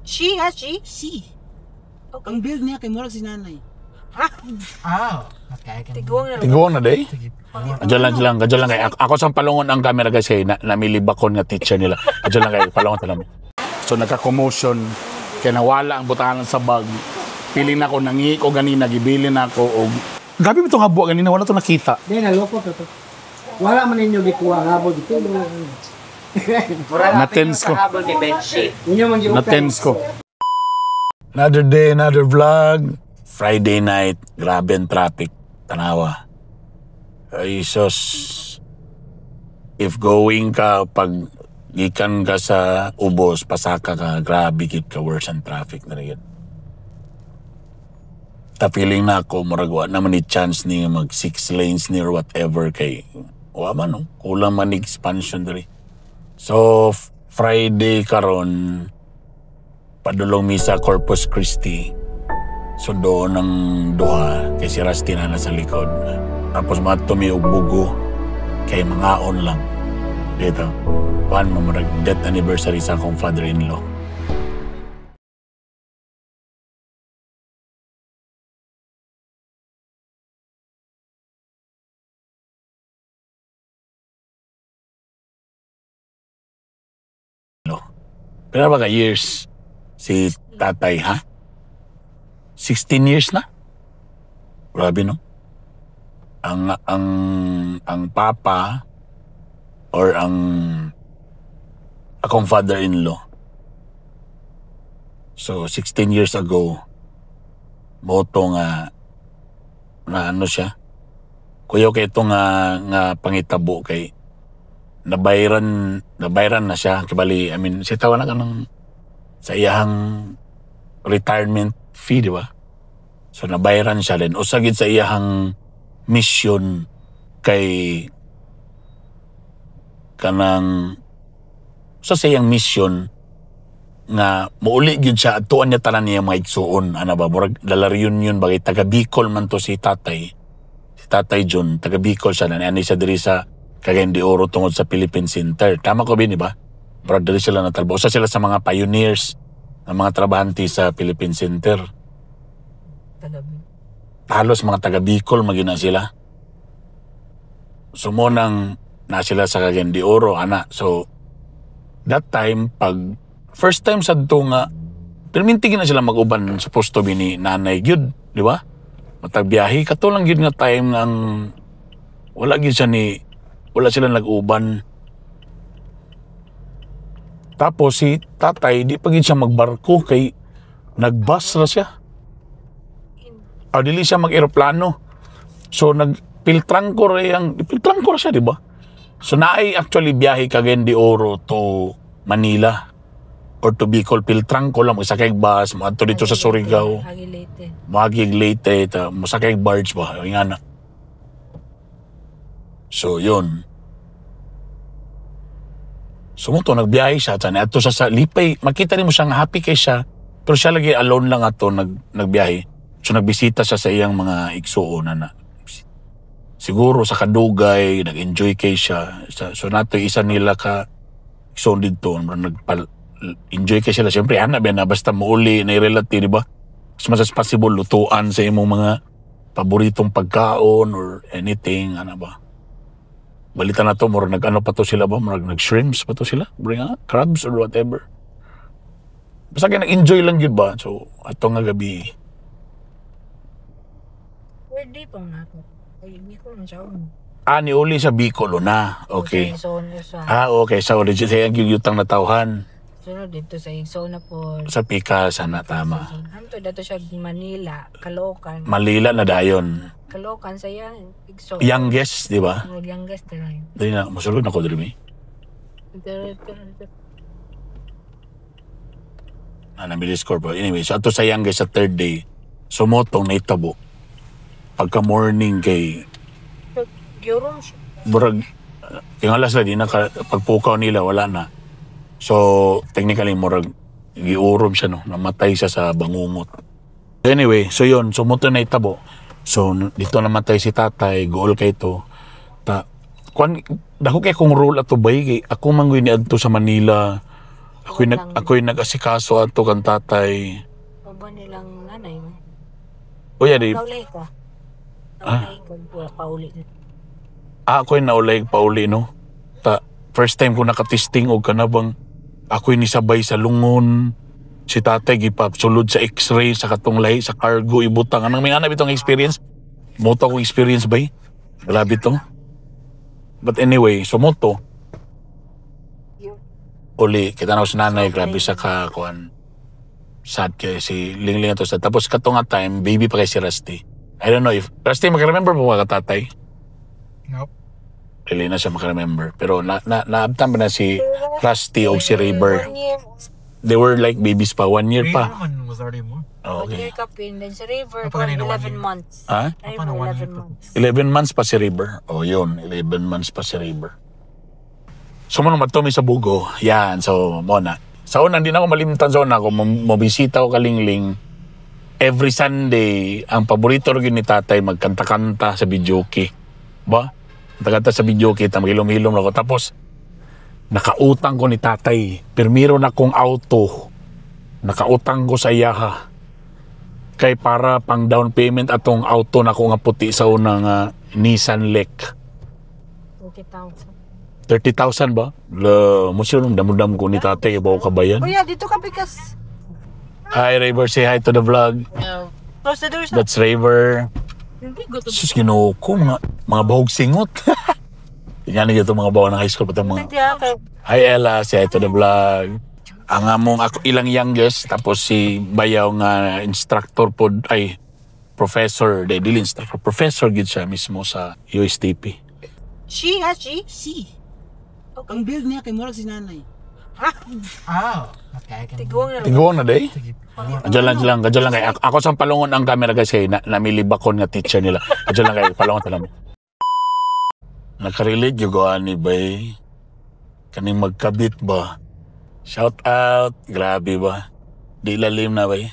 She ha, she? Si. Okay. Ang build niya kay murag si nanay. Okay. Tiguan na day. Adyo lang kay ako sa palungon ang camera guys kay namilibakon nga teacher nila. Adyo lang kay palungon ta lang. So nagka-commotion kay nawala ang butanan sa bag. Piling na ako nangi ko ganina gibilin ako og gabi mo itong habo ganina wala to nakita. Di naloko to. Wala man ninyo gikuha habol dito. Na-tense ko. Inyo man giukan. Na-tense ko. Another day, another vlog. Friday night, grabe ang traffic. Tanawa. Ay, sus. If going ka, pag gikan ka sa ubos, pasaka ka, grabe kit ka, worse ang traffic na rin. Ta feeling na ako, maragwa naman ni chance ni mag 6 lanes ni or whatever kay, wala man, no? Kulang man ni expansion na rin. So, Friday karon padulong misa Corpus Christi. So, doon ang duha kay si Rusty na sa likod. Tapos mga tumiog bugo kay mangaon lang. Dito, one mo death anniversary sa akong father-in-law. Pero ba ka years si tatay, ha? 16 years na? Grabe, no? Ang papa or akong father-in-law. So, 16 years ago, moto nga na ano siya? Kuya kay ito nga pangitabo kay nabayran na siya kibali I mean si tawa na kanang sa iyahang retirement fee di ba so nabayran siya din usagid sa iyahang mission kay kanang sa iyang mission nga muuli gyud siya atuan niya tanan niya mga igsuon ana ba murag dala reunion bagay taga Bicol man to si Tatay John taga Bicol siya na ani siya diri sa Cagayan de Oro tungod sa Philippine Center. Tama ko ba? Brother sila natalbo. Usa sila sa mga pioneers ng mga trabahante sa Philippine Center. Halos mga taga Bicol magina sila. Sumonang na sila sa Cagayan de Oro, ana. So, that time, pag first time sa ito nga, permintigin na sila mag-uban supposed to be ni Nanay Gyud, di ba? Matagbiyahe. Katulang Gyud nga time ng wala Gyud siya wala silang nag-uban. Tapos si Tatay, di pa gid siya magbarko kay nagbus ra siya. O dili siya mag-eroplano. So nagpiltrangko ra siya, di ba? So naay actually biyahe Cagayan de Oro to Manila or to Bicol. Piltrangko lang, masakay bus, maadto dito sa Surigao. Magig Leyte, masakay barge ba? Yung nga na. So, yun. Sumuto, nagbiyahe siya. Ato siya sa Lipay. Makita rin mo siya nga happy kay siya. Pero siya lagi alone lang ato nagbiyahe. So, nagbisita siya sa iyang mga igsuon na. Siguro sa Kadugay, nag-enjoy kay siya. So, nato isa nila ka igsuon dito. Enjoy kay sila. Siyempre, hanap yan na basta muuli na i-relate, di ba? As much as possible, lutuan sa imong mga paboritong pagkaon or anything, ano ba? Balita na to, mura nag-ano pa to sila ba? Mura nag-shrimps pa to sila? Crabs or whatever. Basta kaya nag-enjoy lang yun ba? So, ato nga gabi. Pwede pa nga ako. Ay, Bicol na siya. Ni uli sa Bicol na. Okay. Okay. Sa origin, sa yung yutang na tauhan. Sunod dito sa Igsoon na po. Sa Pika, sana tama. Hanto dato siya Manila, Caloocan. Malila na dayon. Caloocan sa yan, Igsoon. Youngest, di ba? Youngest na rin. Dali na, masulog na ko, Drimi. Namilis ko po. Anyway, so ato sa youngest sa third day, sumotong na itabo. Pagka morning kay... Gyorong siya. Burag, yung alas na, di na pagpukaw nila, wala na. So, technically, murag, giurom siya, no? Namatay siya sa bangungot. Anyway, so yun, sumuto na itabo. So, dito namatay si Tatay, goal kay to. Dako kay kong rule ato bay, ako manggoy ni adto sa Manila, Ako'y nag-asikaso ato kan tatay. Baba nilang nanay mo. O yan eh. Naulay ka. Ah? Naulay ka. Pauli. Ako'y naulay pauli no. First time ko nakatesting og kanabang ako'y nisabay sa lungon. Si tatay gipapsulod sa x-ray sa katong lahi sa cargo ibutang. Anong may anab itong experience? Moto akong experience ba? Grabe to. But anyway, sumoto. Uli, kita na sa nanay, grabe sa kakuan. Sad kaya si Lingling to sad. Tapos kato nga time, baby pa kay si Rusty. I don't know if, Rusty, maka-remember mo ka tatay? Nope. Really na siya maka-remember. Pero naabtan ba na si Rusty o si Rayber? 1 year. They were like babies pa, 1 year pa. Raven was already more. Oh, 1 year okay. ka pin. Then sa River, Apa kanina 11 1 year? months. Ha? Apa na River, 1 year 11 pa? months. 11 months pa si Rayber. Oh, yun. 11 months pa si Rayber. So, mo matumi sa bugo. Yan. So, mona. Sa una, hindi na ako malimtan sa una. Kung mabisita ko kalingling, every Sunday, ang paborito rin ni tatay, magkanta-kanta sa videoke. Ba? Kanta-kanta sa videoke, magilom-hilom ako. Tapos, nakautang ko ni tatay. Pirmiro na kong auto. Nakautang ko sa iyaha. Kay para pang down payment atong auto na ko nga puti sa unang Nissan Lek. 20,000. 30,000 ba? La, mo siya nung damudam ko ni tatay, ibaw kabayan. Kuya, dito ka pikas. Hi, Raver. Say hi to the vlog. Close the door sa. That's Raver. Hindi, go to. Sus, ginoo ko. Mga bahog singot. Yan na ito mga bawa ng high school. Pati mga... Hindi ka. Hi, Ella. Say hi to the vlog. Ang among ako ilang youngest. Tapos si Bayaw nga instructor po. Ay, professor. Dili instructor. Professor gid siya mismo sa USTP. She, ha? She? Si. Okay. Ang build niya kay murag si nanay. Ah, okay. Tiguang na lang. Tiguan na day. Kadyan lang. Kay ako sa palungon ang camera guys kay namilibakon nga teacher nila. Kadyan lang kay palungon talam. Nakarelate yung goan ni Bay. Kaning magkabit ba? Shout out. Grabe ba? Di lalim na Bay.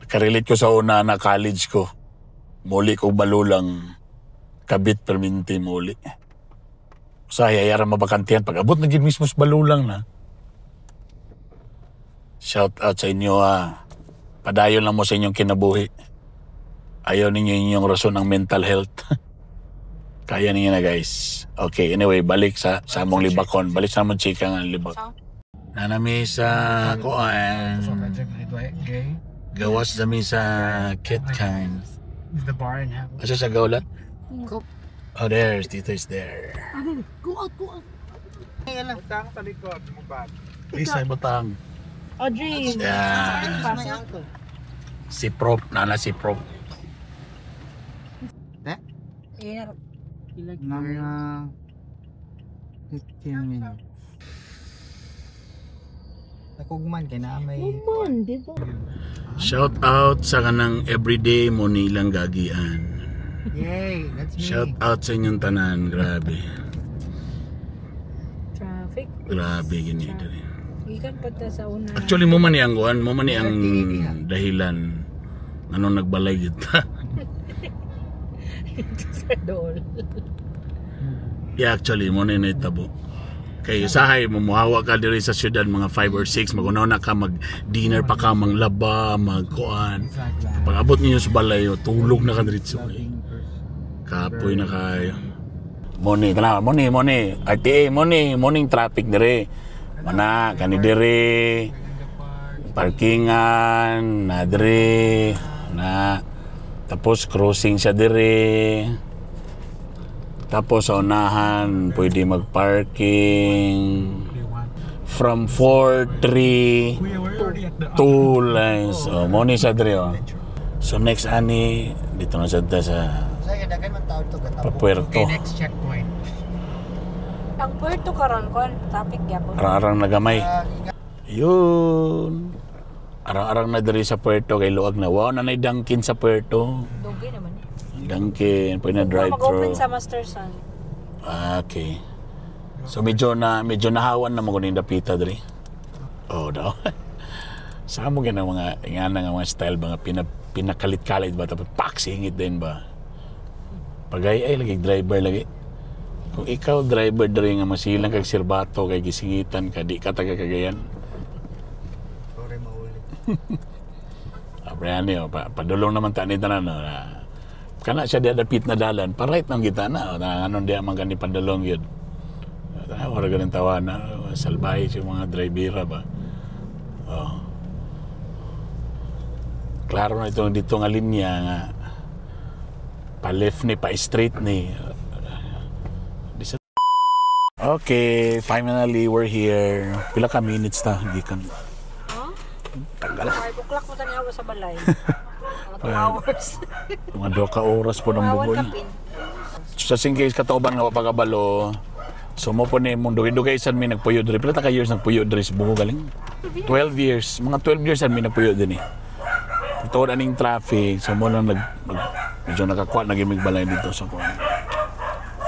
Nakarelate ko sa una na college ko. Muli ko balulang kabit perminti muli. Sa hayayara mabakantihan. Pag abot na gid mismo sa balulang na. Shout out sa inyo Padayon lang mo sa inyong kinabuhi. Ayaw ninyo inyong rason ng mental health. Kaya ninyo na guys. Okay, anyway, balik sa among libakon. Balik sa among chika nga libak. Nanami sa kuan. So, medyo gay. Gawas dami sa kitkan. Is the bar in heaven? Asa sa gaulat? Oh, there's Tito is there. Go out, go out. Butang sa likod, mubad. Please, ay butang. Audrey. Yan. My uncle. Si Prop. Nana si Prop. Yeah. Mga 15 minutes. Nakugman kay na may Shout out sa kanang everyday mo nilang gagian. Yay, that's me. Shout out sa inyong tanan. Grabe. Traffic. Grabe gini diri. Ikan pa ta sa una. Actually mo man ni ang kuan, mo man ni ang dahilan anong nagbalay kita. Sa dool. Yeah, actually mo na itabo. Kay usahay mo muhawa ka diri sa syudad mga 5 or 6 magunaw na ka mag dinner pa ka manglaba, magkuan. Pag abot niyo sa balay, tulog na ka diretso. Kapoy na kayo. Moni, kana, moni. RTA, morning traffic dire. Mana, kani dire. Parkingan, na dire. Na. Tapos crossing siya dire. Tapos sa unahan, pwede mag-parking. From 4, 3, 2 lines. Oh, moni siya dire. Oh. So next ani, dito na siya sa Papuerto. Okay, next checkpoint. Ang Puerto karon kon traffic gyapon. Arang-arang nagamay. Yun. Arang-arang na diri sa Puerto kay luag na. Wow, nanay Dunkin sa Puerto. Dugay naman. Dunkin, pwede na drive-thru. Mag-open sa Masterson. Okay. So medyo nahawan na maguning dapita diri. Oh, daw. Sa mo ganang mga ingana nga mga style mga pinakalit-kalit ba tapos pak singit din ba. Pagay ay lagi driver lagi. Kung ikaw driver diri nga masilang kag sirbato kay gisingitan ka di ka taga Cagayan. Sorry, mauli. Abrani padulong naman ta ni tanan no. Kana siya di dapit na dalan, pa-right nang kita na. Anon di man gani padulong yun. Wala ganun tawa na salbahe siya mga drivera ba. Oh. Klaro na ito dito nga linya nga pa-left ni, pa-straight ni. Okay, finally we're here. Pila ka minutes na, hindi ka... Huh? Tagal. 5 o'clock mo tani ako sa balay. Mga 2 hours. Mga 2 ka oras po ng bugoy. Just in case katauban nga pagkabalo, so mo po ni mong dugay-dugay saan may nagpuyo diri. Pila ta ka years nagpuyo diri sa bugo galing? 12 years. Mga 12 years saan may nagpuyo din eh. Ito aning traffic, so mo lang medyo nakakuha, nagimig balay dito sa kuha.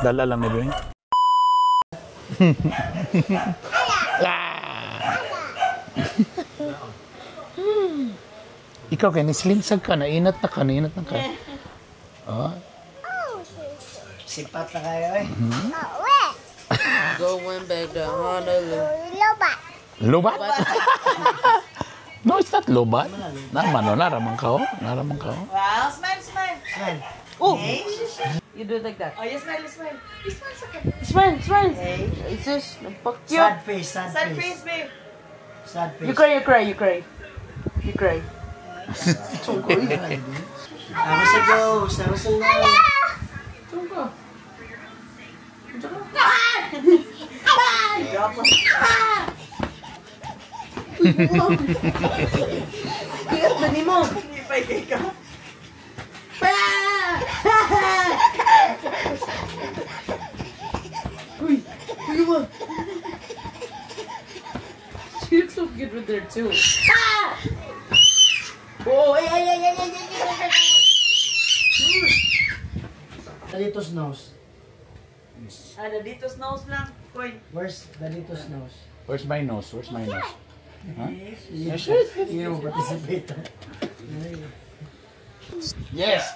Dala lang ni Bing. Ikaw kay nislinsag ka, nainat na ka. Oh. Sipat na kayo eh. Going back to Honolulu. Lobat? No, it's not lobat. Naramang ka. Wow, smile, smile. Smile. Oh! Hey. You do it like that. Oh, you smile, you smile. You smile, Smile, smile. Hey. It's just, cute. Sad face, sad Sad face. face, babe. Sad face. You cry. You cry. Ako sa ghost, ako sa ghost. Kiyat na ni mo. Hindi pa ikay ka. She looks so good with her too. Oh, ay. Dalitos nose. Ano, dito nose lang. Coin. Where's Dalitos nose? Where's my nose? You know, participate. Yes!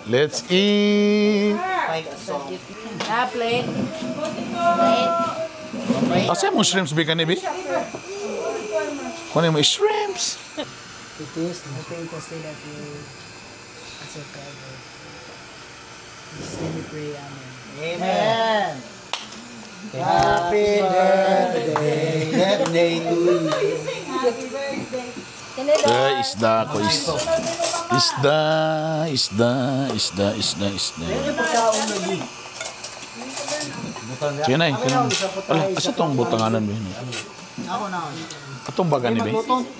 Let's eat! Plate. Asa mo shrimps ba ni, Bi? Kunin mo shrimps! It is, I think to say that you accept forever. Sincerely pray, Amen. Amen. Happy birthday to you. Isda ko, isda. Sige na eh. Wala, asa itong butanganan ba yun? Ako na. Atong baga ni Bi?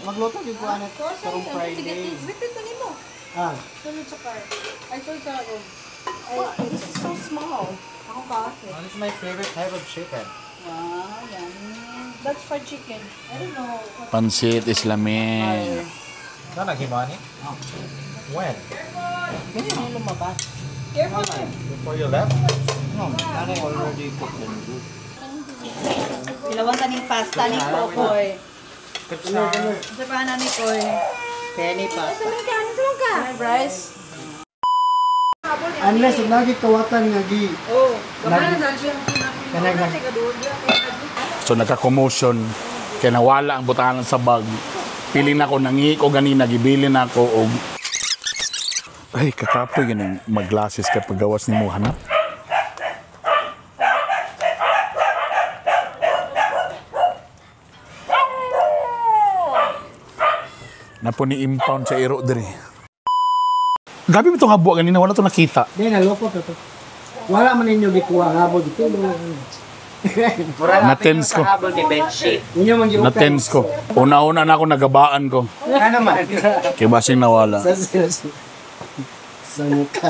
Magluto yung kuha na karong Friday. Ah, Sunod sa car. Ay, sunod sa room. Ay, this is so small. Ako kasi. This is my favorite type of chicken. Wow, yan. That's fried chicken. I don't know. Pansit Islami. Not Himani? When? Ganyan yung lumabas. Before you left? Ilawan ni pasta ni Kokoy. Sa paana ni Koy. penny pa. Hi, Bryce. Unless, lagi kawatan nga gi. Oh, Nag- Kanag So nagka-commotion. Kaya nawala ang butangan sa bag. Piling na ako, nangi ko ganina, gibilin na ako. Og... Ay, kakapoy ganun mag-glasses kapag gawas ni mo hanap. Napo ni impound sa iro diri. Gabi mo itong habo ganina, wala ito nakita. Di, naloko to to. Wala man ninyo gikuha nga bo dito. Na-tense ko. Inyo man giukan. Na-tense ko. Una-una na ako, nagabaan ko. Ano man? Kaya basing nawala. Sa mukha.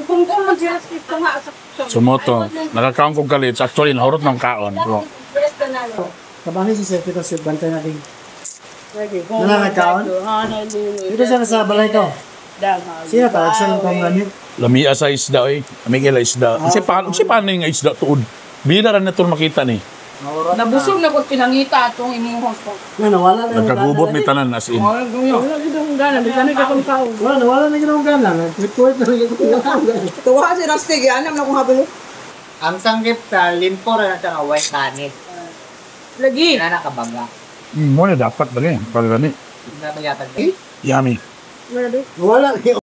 Kung mag-just ito nga sa Sumoto. Nakakaon kong kalit. Actually, nahurot ng kaon. Pero, Kabahin si Sir Tito Sir, bantay natin. Nanangakaon? Dito siya sa balay ko. Sino tawag sa mga ganit? lamia sa isda, oy. Amigila isda. Kasi paano yung isda tuod? Bida rin na ito makita ni. Nabusog na ko pinangita atong imong ko. Nawala na. Nagkagubot may tanan as in. Wala gid ang gana, di ka kang tao. Nawala na ginawang gana. Nag-quit na rin. Tuwa si Rastig, anam na kong habalo. Ang sanggip sa limpo na siya nga white tanit. Lagi. Na nakabaga. Mo na dapat dali. Pagani. Hindi na magyatag. Yummy. Wala di. Nawala na.